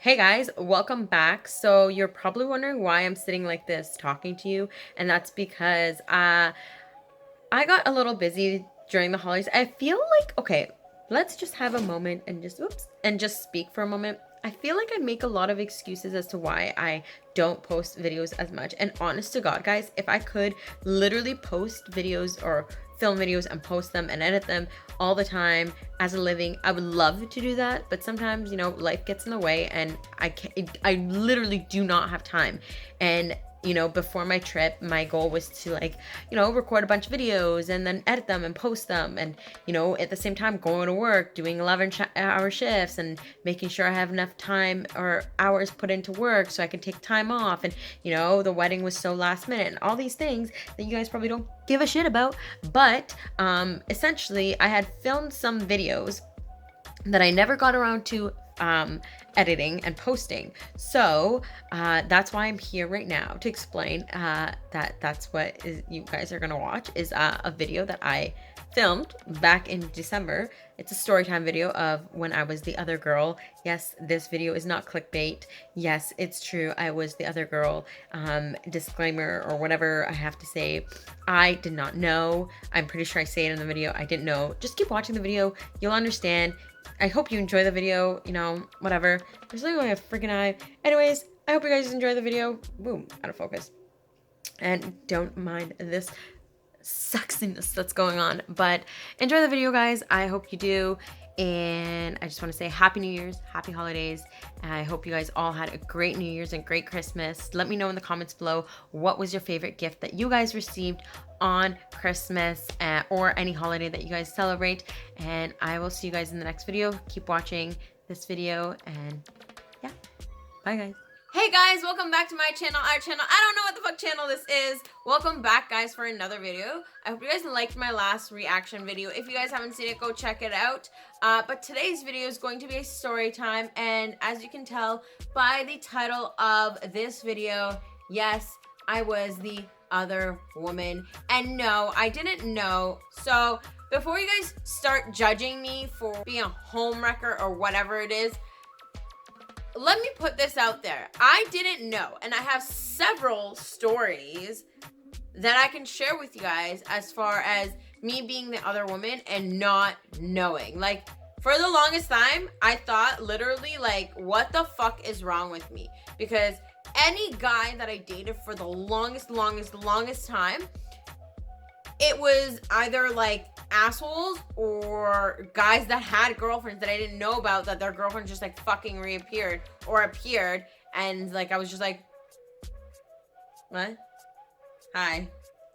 Hey guys, welcome back. So you're probably wondering why I'm sitting like this talking to you, and that's because I got a little busy during the holidays. I feel like okay, let's just have a moment and just speak for a moment. I feel like I make a lot of excuses as to why I don't post videos as much. And honest to God, guys, if I could literally post videos or film videos and post them and edit them all the time as a living, I would love to do that. But sometimes, life gets in the way and I literally do not have time. And before my trip, my goal was to record a bunch of videos and then edit them and post them. And, at the same time, going to work, doing 11-hour shifts and making sure I have enough time or hours put into work so I can take time off. And, the wedding was so last minute and all these things that you guys probably don't give a shit about. But essentially, I had filmed some videos that I never got around to editing and posting. So that's why I'm here right now to explain that's what you guys are gonna watch is a video that I filmed back in December. It's a story time video of when I was the other girl. Yes, this video is not clickbait. Yes, it's true. I was the other girl. Disclaimer or whatever I have to say. I did not know. I'm pretty sure I say it in the video. I didn't know. Just keep watching the video. You'll understand. I hope you enjoy the video, whatever. There's literally a freaking eye. Anyways, I hope you guys enjoy the video. Boom, out of focus. And don't mind this sexiness that's going on, but enjoy the video, guys. I hope you do. And I just want to say Happy New Year's, Happy Holidays. And I hope you guys all had a great New Year's and great Christmas. Let me know in the comments below what was your favorite gift that you guys received on Christmas or any holiday that you guys celebrate. And I will see you guys in the next video. Keep watching this video and yeah, bye guys. Hey guys, welcome back to my channel, our channel. I don't know what the fuck channel this is. Welcome back, guys, for another video. I hope you guys liked my last reaction video. If you guys haven't seen it, go check it out. But today's video is going to be a story time, and as you can tell by the title of this video, yes, I was the other woman. And no, I didn't know. So before you guys start judging me for being a homewrecker or whatever it is, let me put this out there. I didn't know, and I have several stories that I can share with you guys as far as me being the other woman and not knowing. Like, for the longest time, I thought literally, like, what the fuck is wrong with me? Because any guy that I dated for the longest time, it was either like assholes or guys that had girlfriends that I didn't know about, that their girlfriends just like fucking reappeared or appeared, and like I was just like, what? Hi,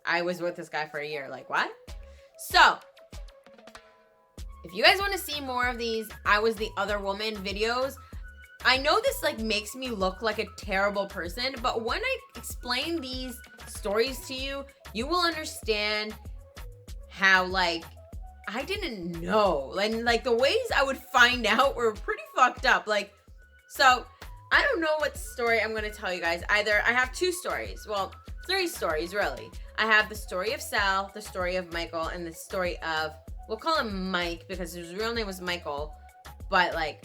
I was with this guy for a year. Like, what? So if you guys want to see more of these I was the other woman videos, I know this like makes me look like a terrible person, but when I explain these stories to you, you will understand how like I didn't know. Like the ways I would find out were pretty fucked up. Like, so I don't know what story I'm gonna tell you guys. Either I have two stories. Well, three stories really. I have the story of Sal, the story of Michael, and the story of, we'll call him Mike because his real name was Michael, but like,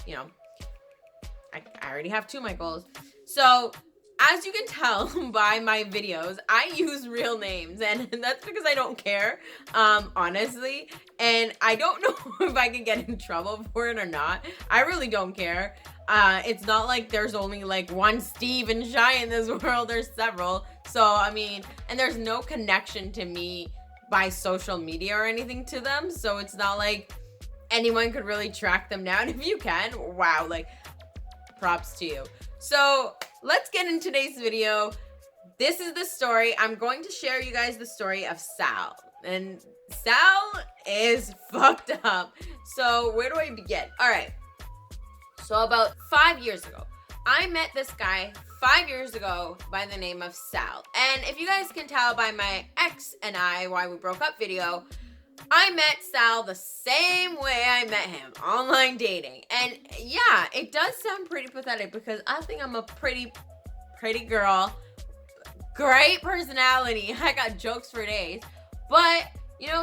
I already have two Michaels. So as you can tell by my videos, I use real names, and that's because I don't care, honestly. And I don't know if I can get in trouble for it or not. I really don't care. It's not like there's only like one Steve and Shy in this world. There's several. So, I mean, and there's no connection to me by social media or anything to them. So it's not like anyone could really track them down. If you can, wow, like, props to you. So let's get into today's video. This is the story. I'm going to share you guys the story of Sal. And Sal is fucked up. So where do I begin? All right. So about 5 years ago, I met this guy 5 years ago by the name of Sal. And if you guys can tell by my ex and I, why we broke up video, I met Sal the same way I met him, online dating. And yeah, it does sound pretty pathetic because I think I'm a pretty girl, great personality. I got jokes for days. But,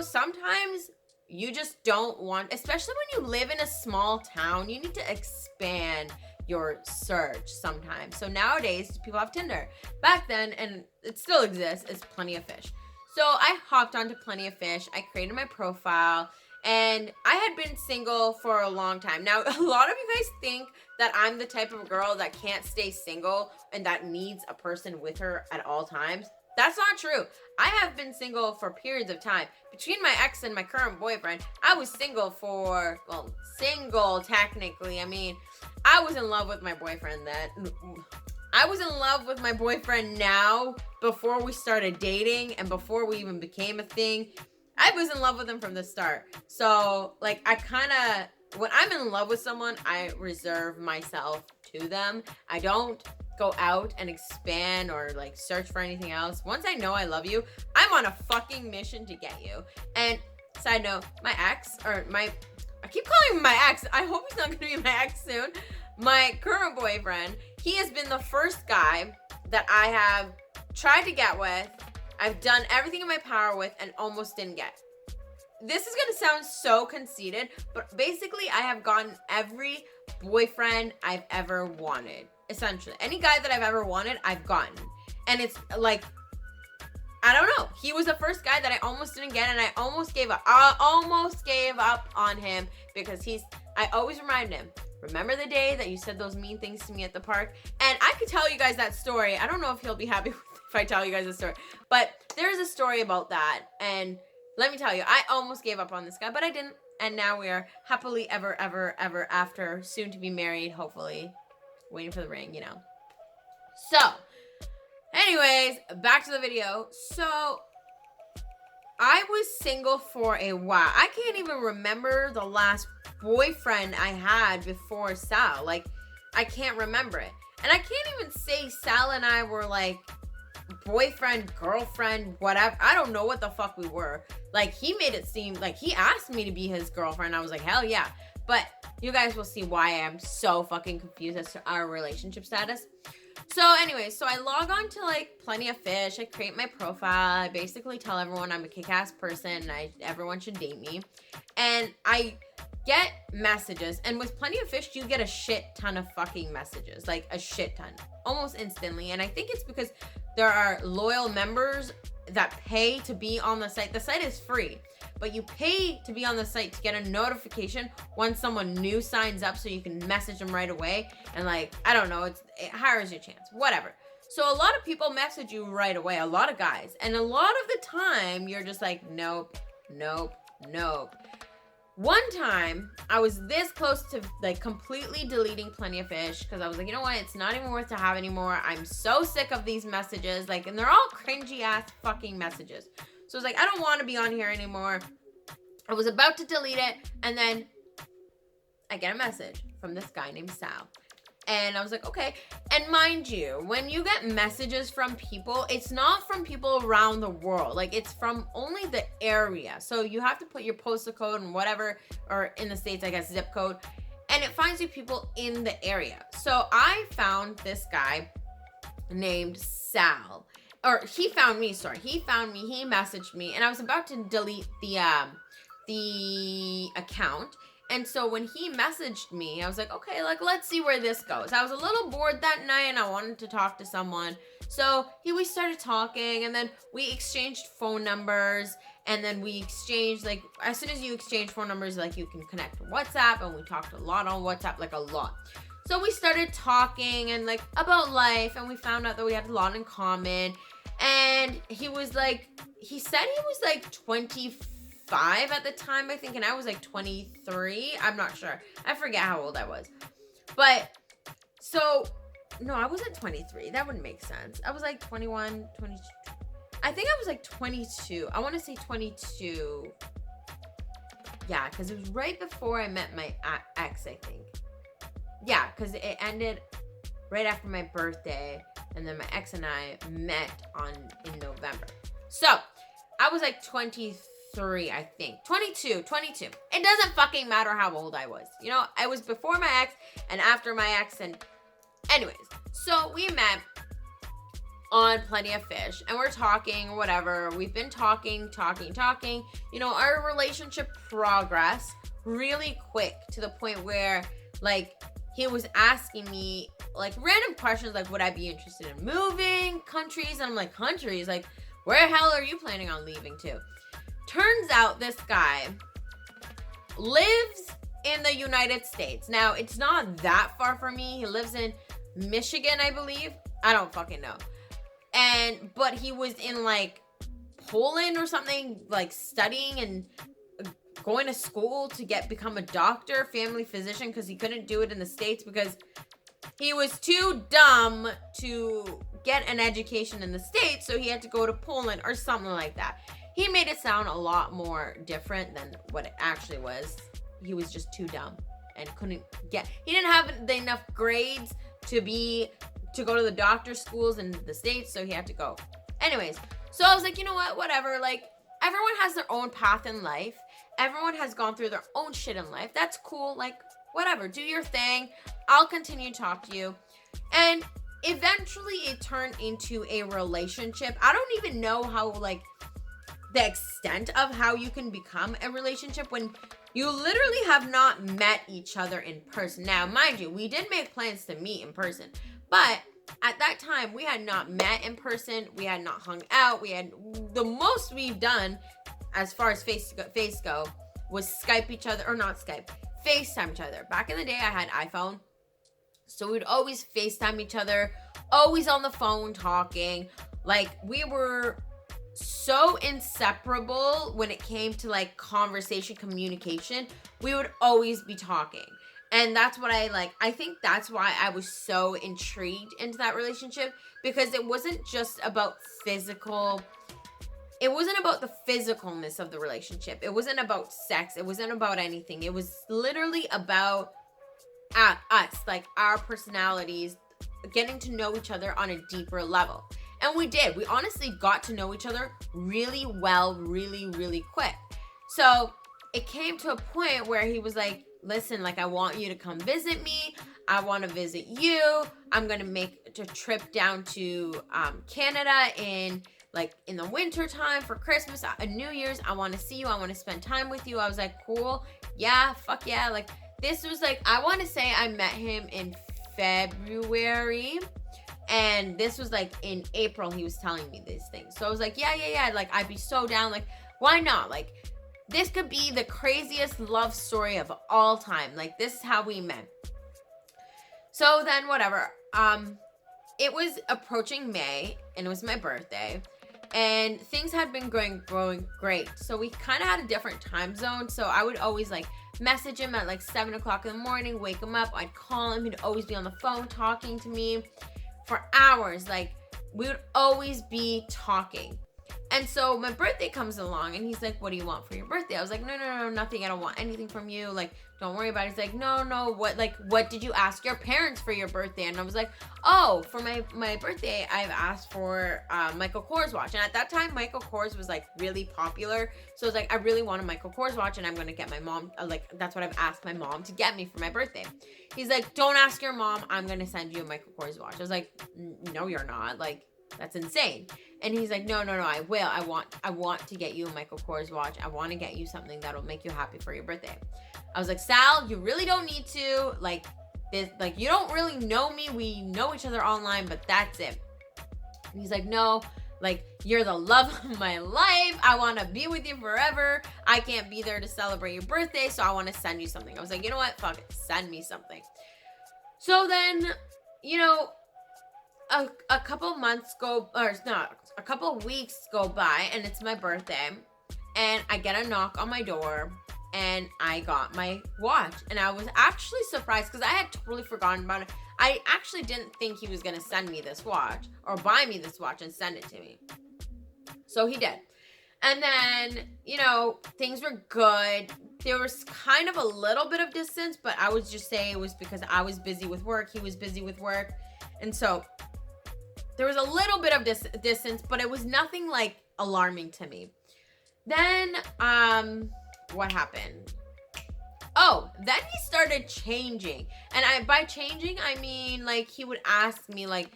sometimes you just don't want, especially when you live in a small town, you need to expand your search sometimes. So nowadays, people have Tinder. Back then, and it still exists, is Plenty of Fish. So I hopped onto Plenty of Fish. I created my profile. And I had been single for a long time. Now, a lot of you guys think that I'm the type of girl that can't stay single and that needs a person with her at all times. That's not true. I have been single for periods of time. Between my ex and my current boyfriend, I was single for, well, single technically. I mean, I was in love with my boyfriend then. I was in love with my boyfriend now before we started dating and before we even became a thing. I was in love with him from the start. So, like, when I'm in love with someone, I reserve myself to them. I don't go out and expand or, like, search for anything else. Once I know I love you, I'm on a fucking mission to get you. And, side note, my ex, I keep calling him my ex. I hope he's not going to be my ex soon. My current boyfriend, he has been the first guy that I have tried to get with. I've done everything in my power with and almost didn't get. This is going to sound so conceited, but basically I have gotten every boyfriend I've ever wanted. Essentially, any guy that I've ever wanted, I've gotten. And it's like, I don't know. He was the first guy that I almost didn't get, and I almost gave up. I almost gave up on him because I always remind him, remember the day that you said those mean things to me at the park? And I could tell you guys that story. I don't know if he'll be happy if I tell you guys the story, but there's a story about that. And let me tell you, I almost gave up on this guy, but I didn't. And now we are happily ever after, soon to be married, hopefully. Waiting for the ring, you know. So, anyways, back to the video. So, I was single for a while. I can't even remember the last boyfriend I had before Sal. Like, I can't remember it. And I can't even say Sal and I were like boyfriend, girlfriend, whatever. I don't know what the fuck we were. Like, he made it seem like he asked me to be his girlfriend. I was like, hell yeah. But you guys will see why I'm so fucking confused as to our relationship status. So anyway, so I log on to like Plenty of Fish. I create my profile. I basically tell everyone I'm a kick-ass person and everyone should date me. And I get messages. And with Plenty of Fish, you get a shit ton of fucking messages. Like a shit ton. Almost instantly. And I think it's because there are loyal members that pay to be on the site. The site is free, but you pay to be on the site to get a notification when someone new signs up so you can message them right away. And like, I don't know, it hires your chance, whatever. So a lot of people message you right away, a lot of guys. And a lot of the time you're just like, nope, nope, nope. One time, I was this close to like completely deleting Plenty of Fish because I was like, you know what? It's not even worth to have anymore. I'm so sick of these messages. Like, and they're all cringy ass fucking messages. So I was like, I don't want to be on here anymore. I was about to delete it. And then I get a message from this guy named Sal. And I was like, okay. And mind you, when you get messages from people, it's not from people around the world. Like, it's from only the area. So you have to put your postal code and whatever, or in the States, I guess, zip code. And it finds you people in the area. So I found this guy named Sal. Or he found me, sorry. He found me, he messaged me, and I was about to delete the account. And so when he messaged me, I was like, okay, like, let's see where this goes. I was a little bored that night and I wanted to talk to someone. So we started talking, and then we exchanged phone numbers, and then we exchanged, like, as soon as you exchange phone numbers, like, you can connect to WhatsApp, and we talked a lot on WhatsApp, like a lot. So we started talking and like about life, and we found out that we had a lot in common. And he was like, he said he was like 25 at the time, I think, and I was like 23. I'm not sure. I forget how old I was. But so, no, I wasn't 23. That wouldn't make sense. I was like 21, 22. I think I was like 22. I want to say 22. Yeah, because it was right before I met my ex, I think. Yeah, because it ended right after my birthday, and then my ex and I met in November. So, I was like 23, I think. 22. It doesn't fucking matter how old I was. You know, I was before my ex and after my ex, and anyways. So, we met on Plenty of Fish, and we're talking, whatever. We've been talking. You know, our relationship progressed really quick to the point where, like, he was asking me like random questions like, would I be interested in moving countries? And I'm like, countries? Like, where the hell are you planning on leaving to? Turns out this guy lives in the United States. Now, it's not that far from me. He lives in Michigan, I believe. I don't fucking know. But he was in like Poland or something, like studying and going to school to become a doctor, family physician, because he couldn't do it in the States because he was too dumb to get an education in the States, so he had to go to Poland or something like that. He made it sound a lot more different than what it actually was. He was just too dumb and he didn't have enough grades to go to the doctor schools in the States, so he had to go. Anyways, so I was like, you know what, whatever, like, everyone has their own path in life. Everyone has gone through their own shit in life. That's cool, like, whatever, do your thing. I'll continue to talk to you. And eventually it turned into a relationship. I don't even know how, like, the extent of how you can become a relationship when you literally have not met each other in person. Now, mind you, we did make plans to meet in person, but at that time, we had not met in person. We had not hung out. The most we've done as far as face go was Skype each other, or not Skype, FaceTime each other. Back in the day, I had iPhone, so we'd always FaceTime each other, always on the phone talking. Like, we were so inseparable when it came to like conversation, communication. We would always be talking. And that's what I think that's why I was so intrigued into that relationship, because it wasn't just about it wasn't about the physicalness of the relationship. It wasn't about sex. It wasn't about anything. It was literally about us, like our personalities, getting to know each other on a deeper level. And we did. We honestly got to know each other really well, really, really quick. So it came to a point where he was like, listen, like, I want you to come visit me. I want to visit you. I'm going to make a trip down to Canada in the winter time for Christmas, New Year's. I want to see you. I want to spend time with you. I was like, cool. Yeah, fuck yeah. Like, this was like, I want to say I met him in February. And this was like in April, he was telling me these things. So I was like, yeah. Like, I'd be so down. Like, why not? Like, this could be the craziest love story of all time. Like, this is how we met. So then, whatever. It was approaching May, and it was my birthday. And things had been going great. So we kind of had a different time zone. So I would always, like, message him at, like, 7 o'clock in the morning, wake him up. I'd call him. He'd always be on the phone talking to me for hours. Like, we would always be talking. And so my birthday comes along, and he's like, what do you want for your birthday? I was like, no, nothing. I don't want anything from you. Like, don't worry about it. He's like, no, what did you ask your parents for your birthday? And I was like, oh, for my birthday, I've asked for Michael Kors watch. And at that time, Michael Kors was, like, really popular. So I was like, I really want a Michael Kors watch, and I'm going to get my mom, that's what I've asked my mom to get me for my birthday. He's like, don't ask your mom. I'm going to send you a Michael Kors watch. I was like, no, you're not. Like, that's insane. And he's like, no, I will. I want to get you a Michael Kors watch. I want to get you something that'll make you happy for your birthday. I was like, Sal, you really don't need to. Like, this, like, you don't really know me. We know each other online, but that's it. And he's like, no, like, you're the love of my life. I want to be with you forever. I can't be there to celebrate your birthday, so I want to send you something. I was like, you know what? Fuck it. Send me something. So then, a couple weeks go by, and it's my birthday, and I get a knock on my door, and I got my watch. And I was actually surprised because I had totally forgotten about it. I actually didn't think he was going to send me this watch or buy me this watch and send it to me. So he did. And then, things were good. There was kind of a little bit of distance, but I would just say it was because I was busy with work. He was busy with work. And so there was a little bit of distance, but it was nothing, like, alarming to me. Then, what happened? Oh, then he started changing. And by changing, I mean, like, he would ask me, like,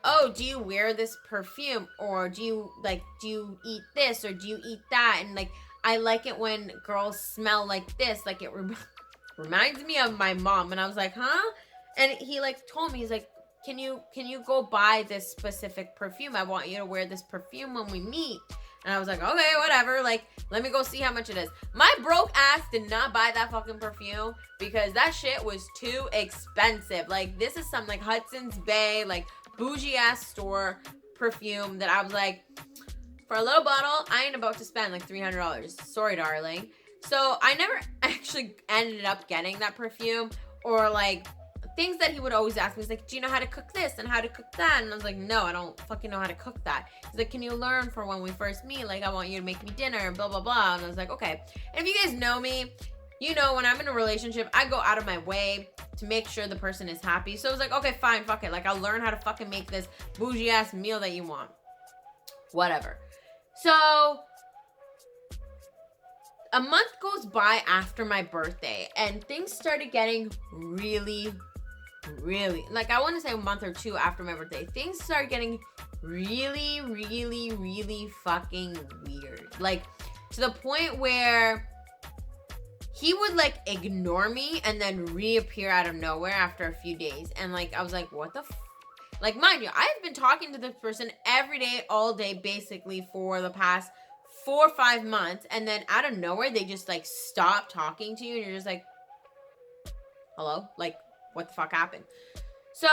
oh, do you wear this perfume? Or do you eat this? Or do you eat that? And, like, I like it when girls smell like this. Like, it reminds me of my mom. And I was like, huh? And he like told me, he's like, can you go buy this specific perfume? I want you to wear this perfume when we meet. And I was like, okay, whatever. Like, let me go see how much it is. My broke ass did not buy that fucking perfume because that shit was too expensive. Like, this is some like Hudson's Bay, like bougie ass store perfume that I was like, for a little bottle, I ain't about to spend like $300. Sorry, darling. So I never actually ended up getting that perfume, or like things that he would always ask me. He's like, do you know how to cook this and how to cook that? And I was like, no, I don't fucking know how to cook that. He's like, can you learn for when we first meet? Like, I want you to make me dinner and blah, blah, blah. And I was like, okay. And if you guys know me, you know when I'm in a relationship, I go out of my way to make sure the person is happy. So I was like, okay, fine, fuck it. Like, I'll learn how to fucking make this bougie ass meal that you want. Whatever. So a month goes by after my birthday and things started getting really, like, I want to say a month or two after my birthday, things started getting really, fucking weird. Like, to the point where he would like ignore me and then reappear out of nowhere after a few days. And like, I was like, what the like, mind you, I've been talking to this person every day, all day, basically for the past 4 or 5 months. And then out of nowhere, they just like stop talking to you. And you're just like, hello? Like, what the fuck happened? So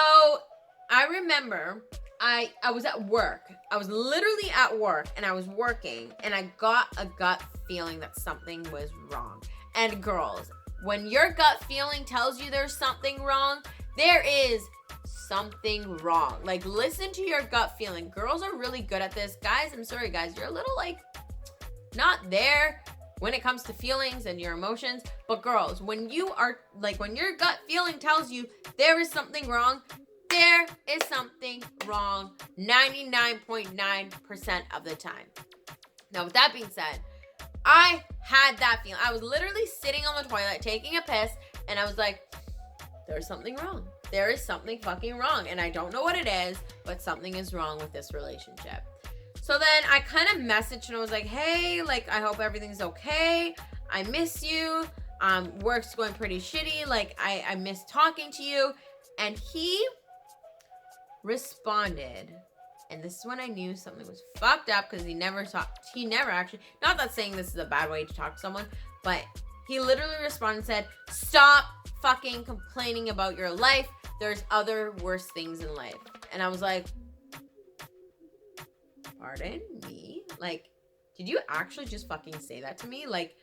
I remember I was at work. I was literally at work and I was working and I got a gut feeling that something was wrong. And girls, when your gut feeling tells you there's something wrong, there is something wrong. Like, listen to your gut feeling. Girls are really good at this. Guys, I'm sorry, guys. You're a little like not there when it comes to feelings and your emotions. But girls, when you are like, when your gut feeling tells you there is something wrong, there is something wrong 99.9% of the time. Now, with that being said, I had that feeling. I was literally sitting on the toilet taking a piss and I was like, there's something wrong. There is something fucking wrong. And I don't know what it is, but something is wrong with this relationship. So then I kind of messaged and I was like, hey, like, I hope everything's okay. I miss you. Work's going pretty shitty. Like, I miss talking to you. And he responded. And this is when I knew something was fucked up because he never actually, not that saying this is a bad way to talk to someone, but he literally responded and said, stop fucking complaining about your life. There's other worse things in life. And I was like, pardon me? Like, did you actually just fucking say that to me? Like,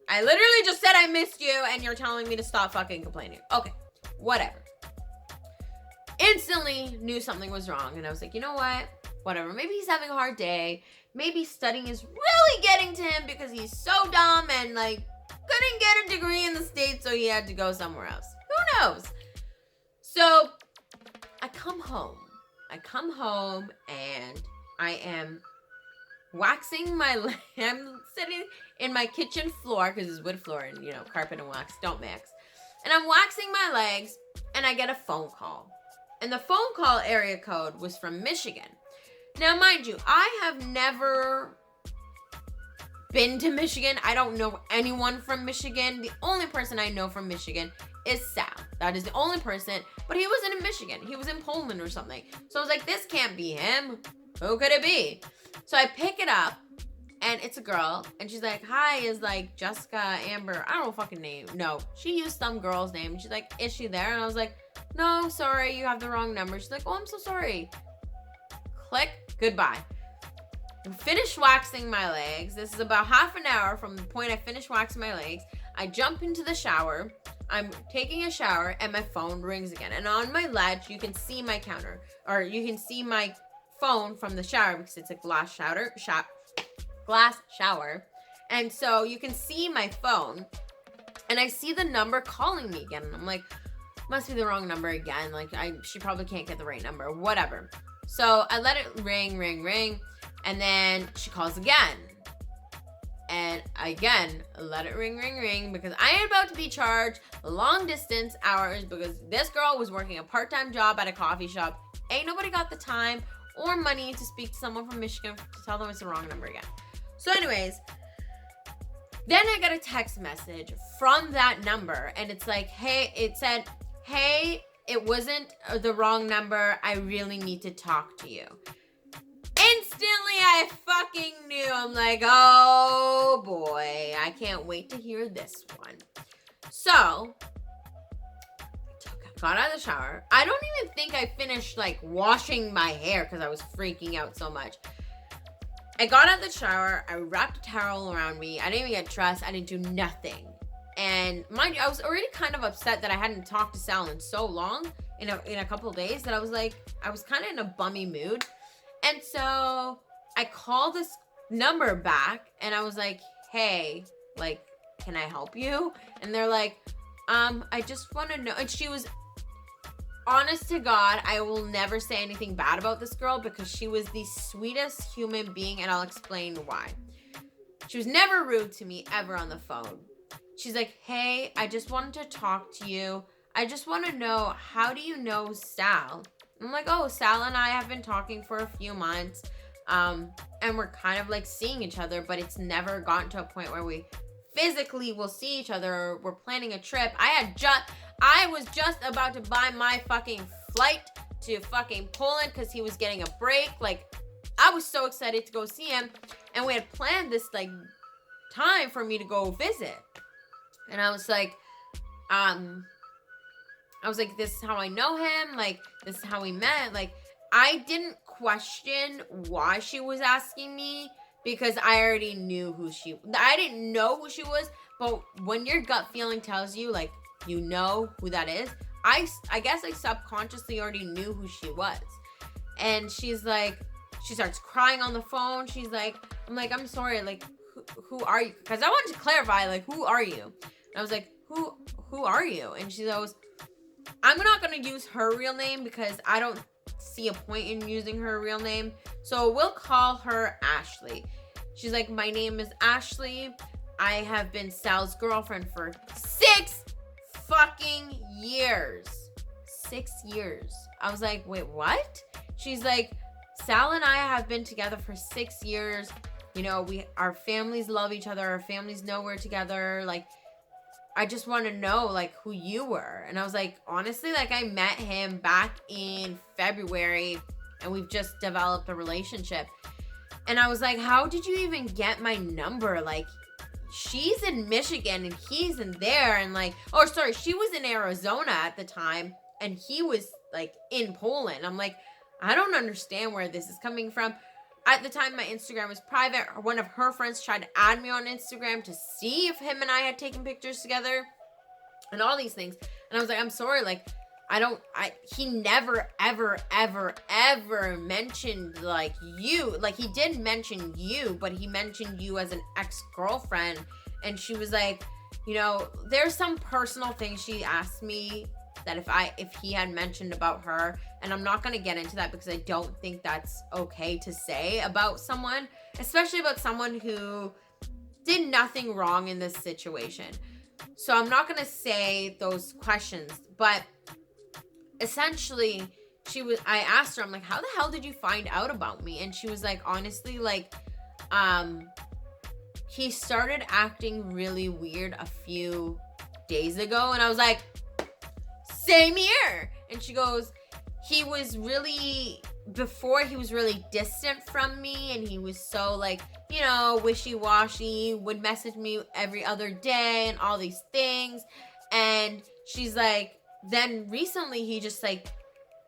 I literally just said I missed you and you're telling me to stop fucking complaining. Okay, whatever. Instantly knew something was wrong. And I was like, you know what? Whatever. Maybe he's having a hard day. Maybe studying is really getting to him because he's so dumb and like couldn't get a degree in the States, so he had to go somewhere else. Who knows? So I come home and I am waxing my leg. I'm sitting in my kitchen floor because it's wood floor and, you know, carpet and wax don't mix. And I'm waxing my legs and I get a phone call. And the phone call area code was from Michigan. Now, mind you, I have never been to Michigan. I don't know anyone from Michigan. The only person I know from Michigan is Sal. That is the only person. But he wasn't in Michigan. He was in Poland or something. So I was like, this can't be him. Who could it be? So I pick it up. And it's a girl. And she's like, hi, is like Jessica, Amber. I don't know fucking name. No. She used some girl's name. She's like, is she there? And I was like, no, sorry. You have the wrong number. She's like, oh, I'm so sorry. Click. Goodbye. I finished waxing my legs. This is about half an hour from the point I finished waxing my legs. I jump into the shower. I'm taking a shower and my phone rings again. And on my ledge, you can see my counter. Or you can see my phone from the shower because it's a glass shower. And so you can see my phone. And I see the number calling me again. And I'm like, must be the wrong number again. Like, she probably can't get the right number. Whatever. So I let it ring. And then she calls again. And again, let it ring because I am about to be charged long distance hours because this girl was working a part-time job at a coffee shop. Ain't nobody got the time or money to speak to someone from Michigan to tell them it's the wrong number again. So anyways, then I got a text message from that number and it's like, hey, it said, hey, it wasn't the wrong number. I really need to talk to you. Instantly, I fucking knew. I'm like, oh boy, I can't wait to hear this one. So, got out of the shower. I don't even think I finished like washing my hair because I was freaking out so much. I got out of the shower. I wrapped a towel around me. I didn't even get dressed. I didn't do nothing. And mind you, I was already kind of upset that I hadn't talked to Sal in so long, in a couple of days, that I was kind of in a bummy mood. And so I called this number back and I was like, hey, like, can I help you? And they're like, I just want to know. And she was, honest to God, I will never say anything bad about this girl because she was the sweetest human being, and I'll explain why. She was never rude to me ever on the phone. She's like, hey, I just wanted to talk to you. I just want to know, how do you know Sal? I'm like, oh, Sal and I have been talking for a few months, and we're kind of like seeing each other, but it's never gotten to a point where we physically will see each other or we're planning a trip. I was just about to buy my fucking flight to fucking Poland because he was getting a break. Like, I was so excited to go see him, and we had planned this like time for me to go visit. And I was like, this is how I know him. Like, this is how we met. Like, I didn't question why she was asking me because I already knew I didn't know who she was, but when your gut feeling tells you, like, you know who that is, I guess I subconsciously already knew who she was. And she's like, she starts crying on the phone. She's like, I'm sorry, like, who are you? Because I wanted to clarify, like, who are you? And I was like, who are you? And she goes, I'm not going to use her real name because I don't see a point in using her real name. So we'll call her Ashley. She's like, my name is Ashley. I have been Sal's girlfriend for 6 fucking years. 6 years. I was like, wait, what? She's like, Sal and I have been together for 6 years. You know, our families love each other. Our families know we're together. Like, I just want to know, like, who you were. And I was like, honestly, like, I met him back in February and we've just developed a relationship. And I was like, how did you even get my number? Like, she's in Michigan and he's in there. And like, oh, sorry, she was in Arizona at the time and he was like in Poland. I'm like, I don't understand where this is coming from. At the time, my Instagram was private. One of her friends tried to add me on Instagram to see if him and I had taken pictures together and all these things. And I was like, I'm sorry, like, he never, ever, ever, ever mentioned, like, you. Like, he did mention you, but he mentioned you as an ex-girlfriend. And she was like, you know, there's some personal things she asked me that if he had mentioned about her, and I'm not going to get into that because I don't think that's okay to say about someone, especially about someone who did nothing wrong in this situation. So I'm not going to say those questions, but essentially I asked her, I'm like, how the hell did you find out about me? And she was like, honestly, like, he started acting really weird a few days ago. And I was like, same here. And she goes, before he was really distant from me, and he was so, like, you know, wishy-washy, would message me every other day and all these things. And she's like, then recently he just, like,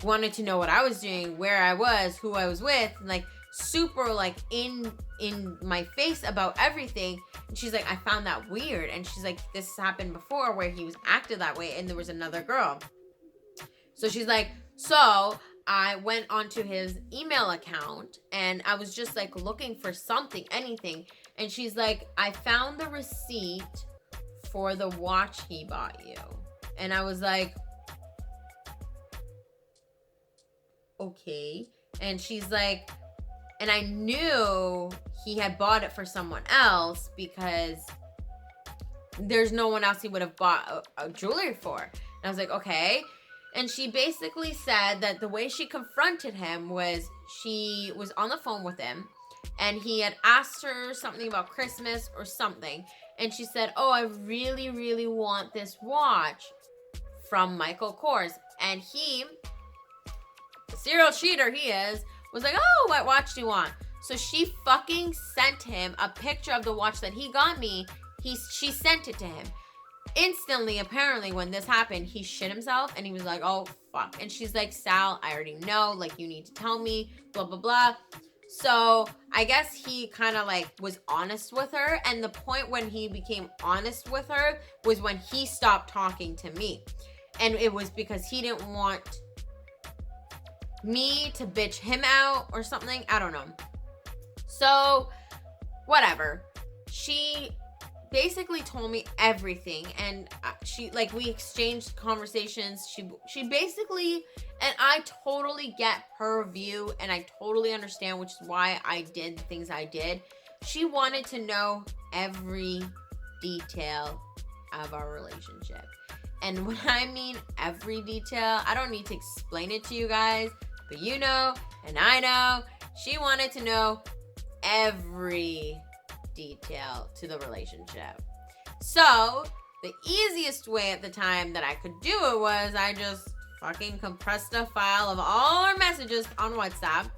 wanted to know what I was doing, where I was, who I was with, and, like, super, like, in my face about everything. And she's like, I found that weird. And she's like, this happened before where he was acted that way and there was another girl. So she's like, so I went onto his email account and I was just, like, looking for something, anything. And she's like, I found the receipt for the watch he bought you. And I was like, okay. And she's like, and I knew he had bought it for someone else because there's no one else he would have bought a jewelry for. And I was like, okay. And she basically said that the way she confronted him was she was on the phone with him and he had asked her something about Christmas or something. And she said, oh, I really, really want this watch from Michael Kors. And he, the serial cheater he is, was like, oh, what watch do you want? So she fucking sent him a picture of the watch that he got me. She sent it to him. Instantly, apparently, when this happened, he shit himself and he was like, oh, fuck. And she's like, Sal, I already know. Like, you need to tell me, blah, blah, blah. So I guess he kind of like was honest with her. And the point when he became honest with her was when he stopped talking to me. And it was because he didn't want me to bitch him out or something. I don't know. So whatever. She basically told me everything, and she, like, we exchanged conversations. She basically, and I totally get her view, and I totally understand, which is why I did the things I did. She wanted to know every detail of our relationship. And when I mean every detail, I don't need to explain it to you guys, but you know, and I know, she wanted to know every detail to the relationship. So the easiest way at the time that I could do it was I just fucking compressed a file of all our messages on WhatsApp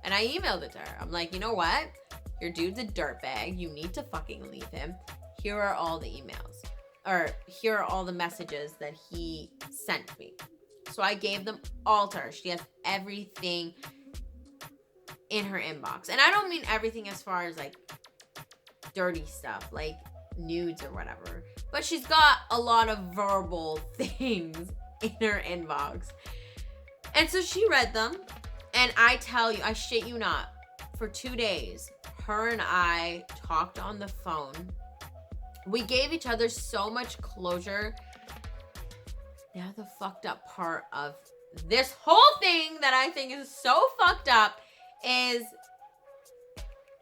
and I emailed it to her. I'm like, you know what? Your dude's a dirtbag. You need to fucking leave him. Here are all the emails. Or here are all the messages that he sent me. So I gave them all to her. She has everything in her inbox. And I don't mean everything as far as like dirty stuff, like nudes or whatever. But she's got a lot of verbal things in her inbox. And so she read them. And I tell you, I shit you not, for 2 days, her and I talked on the phone. We gave each other so much closure. Now the fucked up part of this whole thing that I think is so fucked up is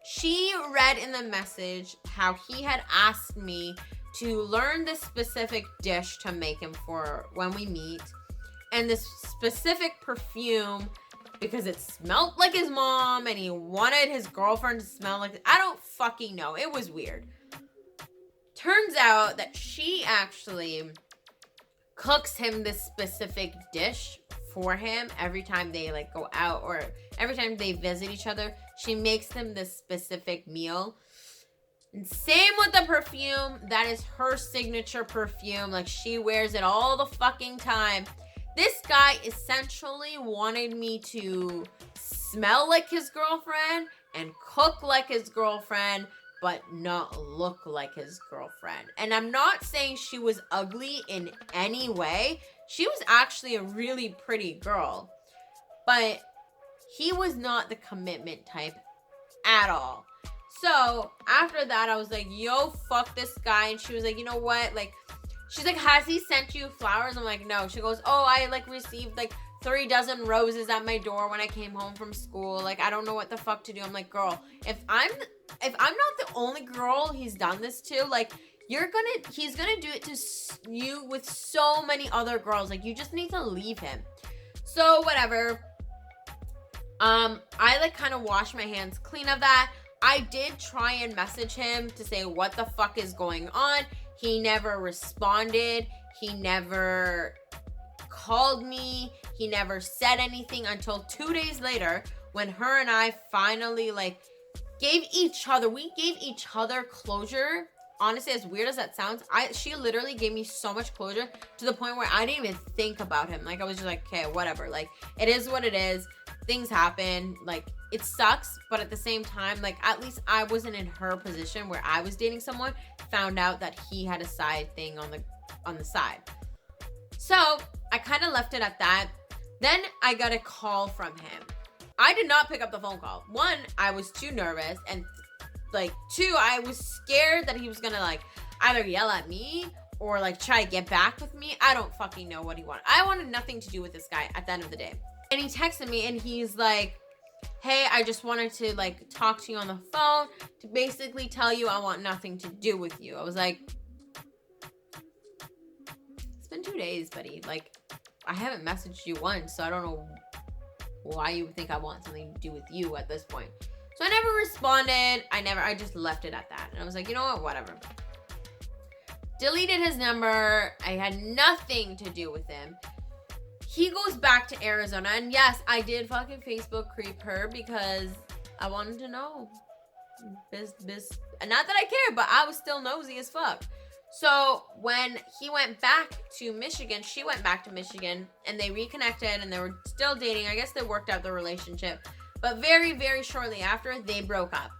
she read in the message how he had asked me to learn this specific dish to make him for when we meet, and this specific perfume because it smelled like his mom and he wanted his girlfriend to smell like, I don't fucking know. It was weird. Turns out that she actually cooks him this specific dish for him every time they like go out or every time they visit each other. She makes them this specific meal. And same with the perfume. That is her signature perfume. Like, she wears it all the fucking time. This guy essentially wanted me to smell like his girlfriend and cook like his girlfriend, but not look like his girlfriend. And I'm not saying she was ugly in any way. She was actually a really pretty girl. But he was not the commitment type at all. So after that, I was like, yo, fuck this guy. And she was like, you know what? Like, she's like, has he sent you flowers? I'm like, no. She goes, oh, I like received like 3 dozen roses at my door when I came home from school. Like, I don't know what the fuck to do. I'm like, girl, if I'm not the only girl he's done this to, like, he's gonna do it to you with so many other girls. Like, you just need to leave him. So whatever. I like kind of washed my hands clean of that. I did try and message him to say what the fuck is going on. He never responded. He never called me. He never said anything until 2 days later when her and I finally like gave each other closure. Honestly, as weird as that sounds, she literally gave me so much closure to the point where I didn't even think about him. Like, I was just like, okay, whatever. Like, it is what it is. Things happen. Like, it sucks, but at the same time, like, at least I wasn't in her position where I was dating someone, found out that he had a side thing on the side. So I kind of left it at that. Then I got a call from him. I did not pick up the phone call. 1, I was too nervous, and like 2, I was scared that he was gonna like either yell at me or like try to get back with me. I don't fucking know what he wanted. I wanted nothing to do with this guy at the end of the day. And he texted me and he's like, hey, I just wanted to like talk to you on the phone to basically tell you I want nothing to do with you. I was like, it's been 2 days, buddy. Like, I haven't messaged you once, so I don't know why you would think I want something to do with you at this point. So I never responded. I just left it at that. And I was like, you know what? Whatever. deleted his number. I had nothing to do with him. He goes back to Arizona, and yes, I did fucking Facebook creep her because I wanted to know. Not that I care, but I was still nosy as fuck. So when he went back to Michigan, she went back to Michigan, and they reconnected, and they were still dating. I guess they worked out the relationship. But very, very shortly after, they broke up.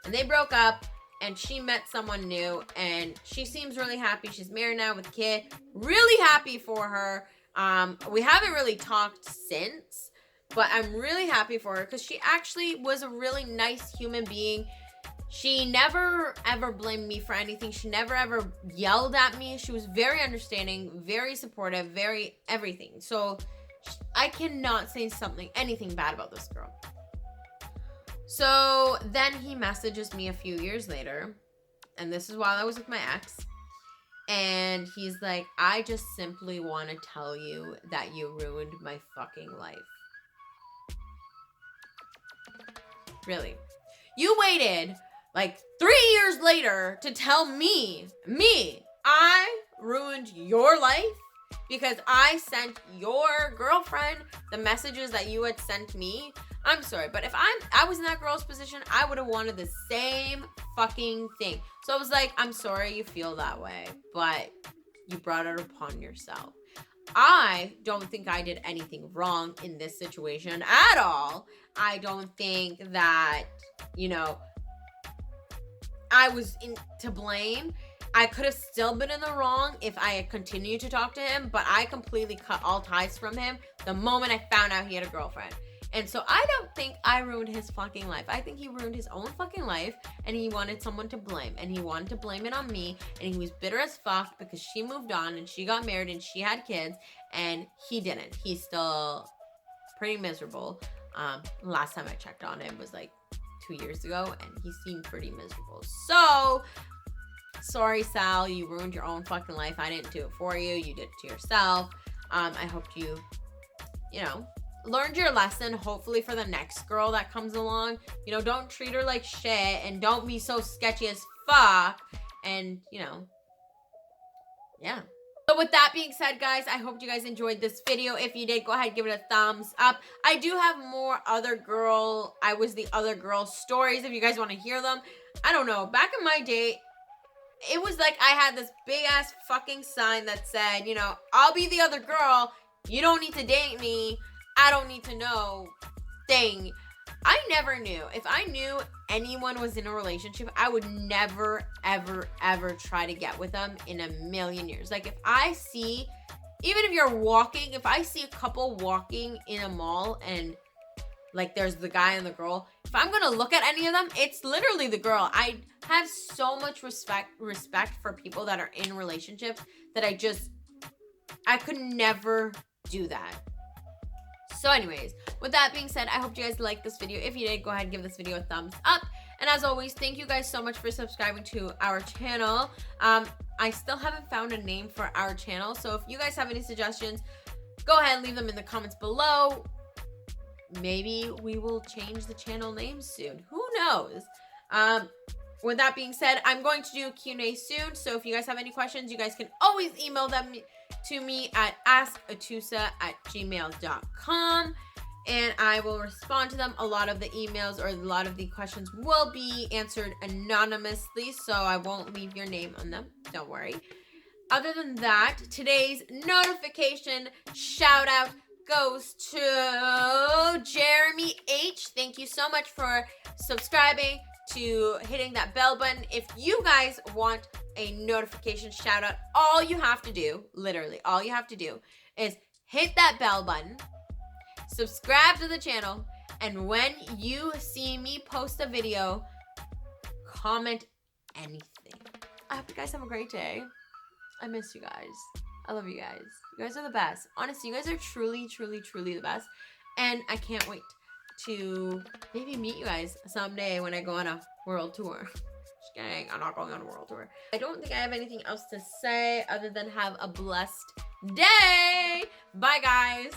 And they broke up, and she met someone new, and she seems really happy. She's married now with a kid. Really happy for her. We haven't really talked since, but I'm really happy for her because she actually was a really nice human being. She never ever blamed me for anything. She never ever yelled at me. She was very understanding, very supportive, very everything. So I cannot say anything bad about this girl. So then he messages me a few years later, and this is while I was with my ex. And he's like, I just simply want to tell you that you ruined my fucking life. Really? You waited like 3 years later to tell me, I ruined your life because I sent your girlfriend the messages that you had sent me. I'm sorry, but if I was in that girl's position, I would have wanted the same fucking thing. So I was like, I'm sorry you feel that way, but you brought it upon yourself. I don't think I did anything wrong in this situation at all. I don't think that, I was to blame. I could have still been in the wrong if I had continued to talk to him, but I completely cut all ties from him the moment I found out he had a girlfriend. And so I don't think I ruined his fucking life. I think he ruined his own fucking life, and he wanted someone to blame. And he wanted to blame it on me, and he was bitter as fuck because she moved on, and she got married, and she had kids, and he didn't. He's still pretty miserable. Last time I checked on him was like 2 years ago, and he seemed pretty miserable. So, sorry, Sal, you ruined your own fucking life. I didn't do it for you. You did it to yourself. I hope you learned your lesson, hopefully, for the next girl that comes along. Don't treat her like shit, and don't be so sketchy as fuck, and, yeah. So with that being said, guys, I hope you guys enjoyed this video. If you did, go ahead and give it a thumbs up. I do have more I was the other girl stories if you guys want to hear them. I don't know. Back in my day, it was like I had this big ass fucking sign that said, I'll be the other girl. You don't need to date me. I don't need to know thing. I never knew. If I knew anyone was in a relationship, I would never, ever, ever try to get with them in a million years. Like, if I see, even if you're walking, if I see a couple walking in a mall and, like, there's the guy and the girl, if I'm going to look at any of them, it's literally the girl. I have so much respect for people that are in relationships that I could never do that. So anyways, with that being said, I hope you guys liked this video. If you did, go ahead and give this video a thumbs up. And as always, thank you guys so much for subscribing to our channel. I still haven't found a name for our channel. So if you guys have any suggestions, go ahead and leave them in the comments below. Maybe we will change the channel name soon. Who knows? With that being said, I'm going to do a Q&A soon. So if you guys have any questions, you guys can always email them to me at askatusa@gmail.com, and I will respond to them. A lot of the emails or a lot of the questions will be answered anonymously, so I won't leave your name on them. Don't worry. Other than that, today's notification shout out goes to Jeremy H. Thank you so much for subscribing, to hitting that bell button. If you guys want a notification shout out, all you have to do, literally all you have to do, is hit that bell button, subscribe to the channel, and when you see me post a video, comment anything. I hope you guys have a great day. I miss you guys. I love you guys. You guys are the best. Honestly, you guys are truly, truly, truly the best. And I can't wait to maybe meet you guys someday when I go on a world tour. Just kidding, I'm not going on a world tour. I don't think I have anything else to say other than have a blessed day. Bye, guys.